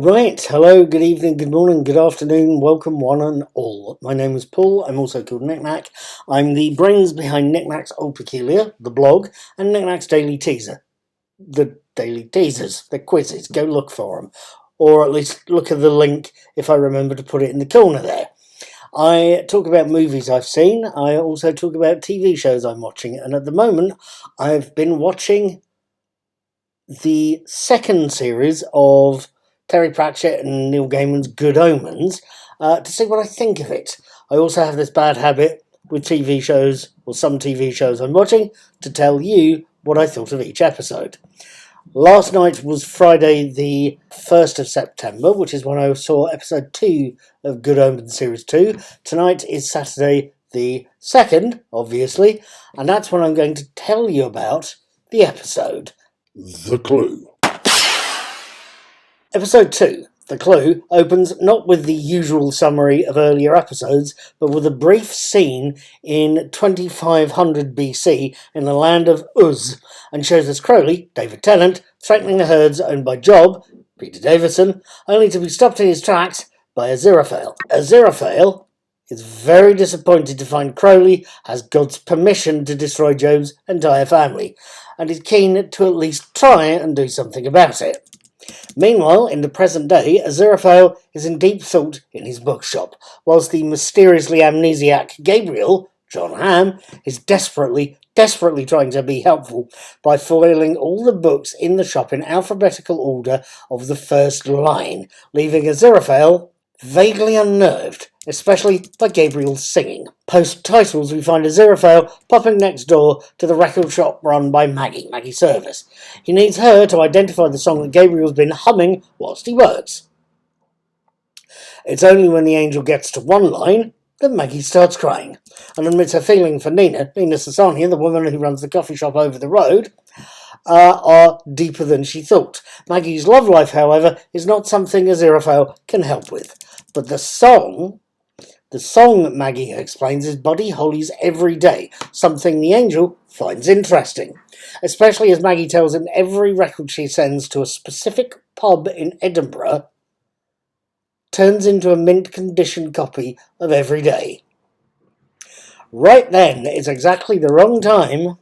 Right, hello, good evening, good morning, good afternoon, welcome one and all. My name is Paul, I'm also called Knickknack. I'm the brains behind Knickknack's Old Peculiar, the blog, and Knickknack's Daily Teaser. The daily teasers, the quizzes, go look for them. Or at least look at the link if I remember to put it in the corner there. I talk about movies I've seen, I also talk about TV shows I'm watching, and at the moment I've been watching the second series of Terry Pratchett and Neil Gaiman's Good Omens to see what I think of it. I also have this bad habit with TV shows, or some TV shows I'm watching, to tell you what I thought of each episode. Last night was Friday the 1st of September, which is when I saw episode 2 of Good Omens Series 2. Tonight is Saturday the 2nd, obviously, and that's when I'm going to tell you about the episode. The Clue. Episode 2, The Clue, opens not with the usual summary of earlier episodes, but with a brief scene in 2500 BC in the land of Uz, and shows us Crowley, David Tennant, threatening the herds owned by Job, Peter Davison, only to be stopped in his tracks by Aziraphale. Aziraphale is very disappointed to find Crowley has God's permission to destroy Job's entire family, and is keen to at least try and do something about it. Meanwhile, in the present day, Aziraphale is in deep thought in his bookshop, whilst the mysteriously amnesiac Gabriel, John Hamm, is desperately trying to be helpful by foiling all the books in the shop in alphabetical order of the first line, leaving Aziraphale vaguely unnerved, especially by Gabriel's singing. Post-titles, we find Aziraphale popping next door to the record shop run by Maggie Service. He needs her to identify the song that Gabriel's been humming whilst he works. It's only when the angel gets to one line that Maggie starts crying, and admits her feeling for Nina Sasania, the woman who runs the coffee shop over the road, are deeper than she thought. Maggie's love life, however, is not something Aziraphale can help with. But the song Maggie explains is Buddy Holly's Every Day, something the angel finds interesting. Especially as Maggie tells him every record she sends to a specific pub in Edinburgh turns into a mint-condition copy of Every Day. Right then, it's exactly the wrong time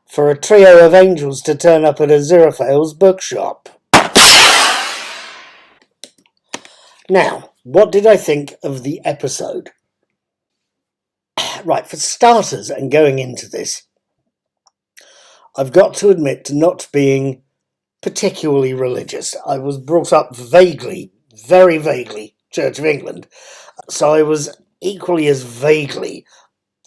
for a trio of angels to turn up at Aziraphale's bookshop. Now, what did I think of the episode? Right, for starters, and going into this, I've got to admit to not being particularly religious. I was brought up vaguely, very vaguely, Church of England, so I was equally as vaguely,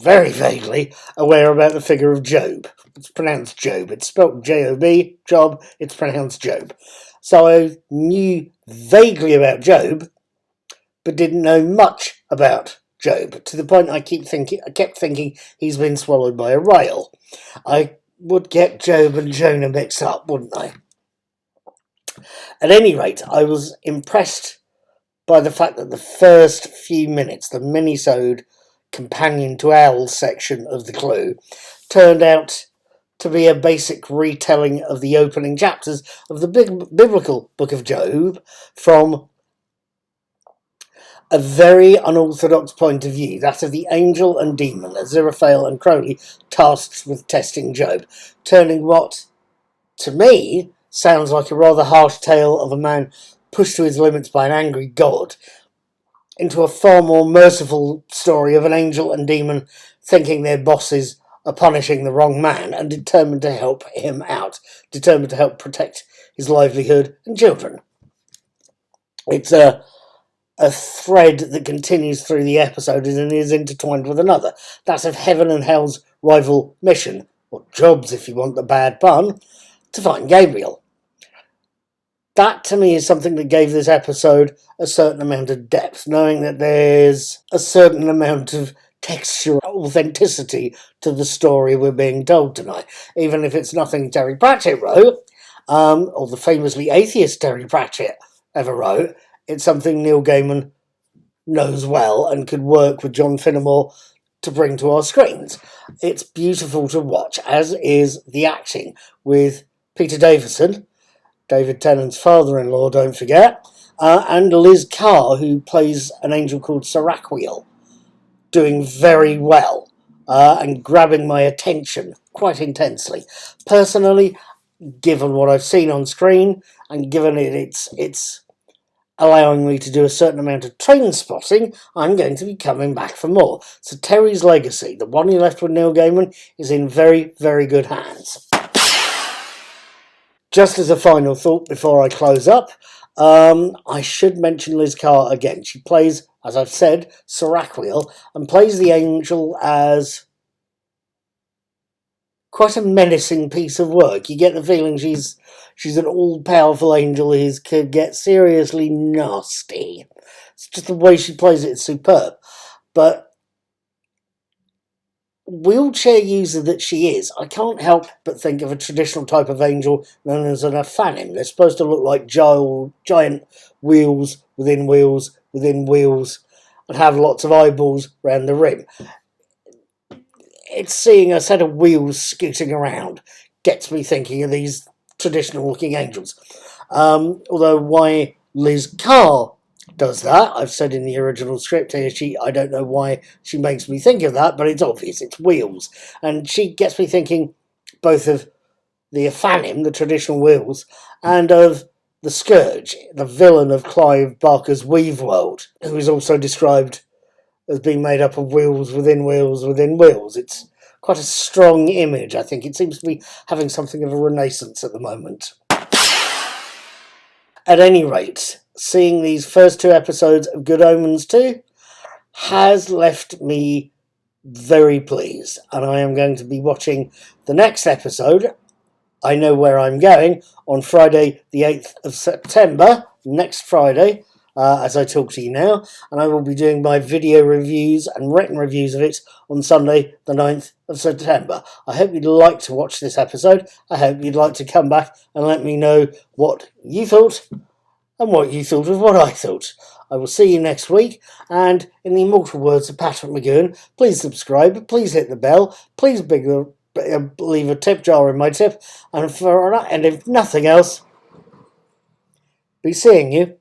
very vaguely, aware about the figure of Job. It's pronounced Job. It's spelt J-O-B, Job, it's pronounced Job. So I knew vaguely about Job, but didn't know much about Job, to the point I kept thinking he's been swallowed by a rail. I would get Job and Jonah mixed up, wouldn't I? At any rate, I was impressed by the fact that the first few minutes, the minisode companion to Owl section of The Clue, turned out to be a basic retelling of the opening chapters of the biblical book of Job from a very unorthodox point of view, that of the angel and demon, Aziraphale and Crowley, tasked with testing Job, turning what, to me, sounds like a rather harsh tale of a man pushed to his limits by an angry god, into a far more merciful story of an angel and demon thinking their bosses are punishing the wrong man and determined to help him out, determined to help protect his livelihood and children. It's a thread that continues through the episode and is intertwined with another. That's of heaven and hell's rival mission, or jobs if you want the bad pun, to find Gabriel. That to me is something that gave this episode a certain amount of depth, knowing that there's a certain amount of texture, authenticity to the story we're being told tonight. Even if it's nothing Terry Pratchett wrote, or the famously atheist Terry Pratchett ever wrote, it's something Neil Gaiman knows well and could work with John Finnemore to bring to our screens. It's beautiful to watch, as is the acting, with Peter Davison David Tennant's father-in-law, don't forget, and Liz Carr, who plays an angel called Seraquiel, doing very well and grabbing my attention quite intensely. Personally, given what I've seen on screen and given it's allowing me to do a certain amount of train spotting, I'm going to be coming back for more. So Terry's Legacy, the one he left with Neil Gaiman, is in very, very good hands. Just as a final thought before I close up, I should mention Liz Carr again. She plays, as I've said, Seraquiel, and plays the angel as quite a menacing piece of work. You get the feeling she's an all-powerful angel who could get seriously nasty. It's just the way she plays it is superb. But wheelchair user that she is, I can't help but think of a traditional type of angel known as an aphanim. They're supposed to look like giant wheels within wheels within wheels and have lots of eyeballs round the rim. It's seeing a set of wheels scooting around gets me thinking of these traditional looking angels. Although why Liz Carr does that, I've said in the original script here, I don't know why she makes me think of that, but it's obvious, it's wheels. And she gets me thinking both of the Aphanim, the traditional wheels, and of the Scourge, the villain of Clive Barker's Weave World, who is also described as being made up of wheels within wheels within wheels. It's quite a strong image, I think. It seems to be having something of a renaissance at the moment. At any rate, seeing these first 2 episodes of Good Omens 2 has left me very pleased, and I am going to be watching the next episode, I Know Where I'm Going, on Friday the 8th of September, next Friday, as I talk to you now, and I will be doing my video reviews and written reviews of it on Sunday the 9th of September. I hope you'd like to watch this episode. I hope you'd like to come back and let me know what you thought and what you thought of what I thought. I will see you next week, and in the immortal words of Patrick McGowan, please subscribe, please hit the bell, please leave a tip jar in my tip, and if nothing else, be seeing you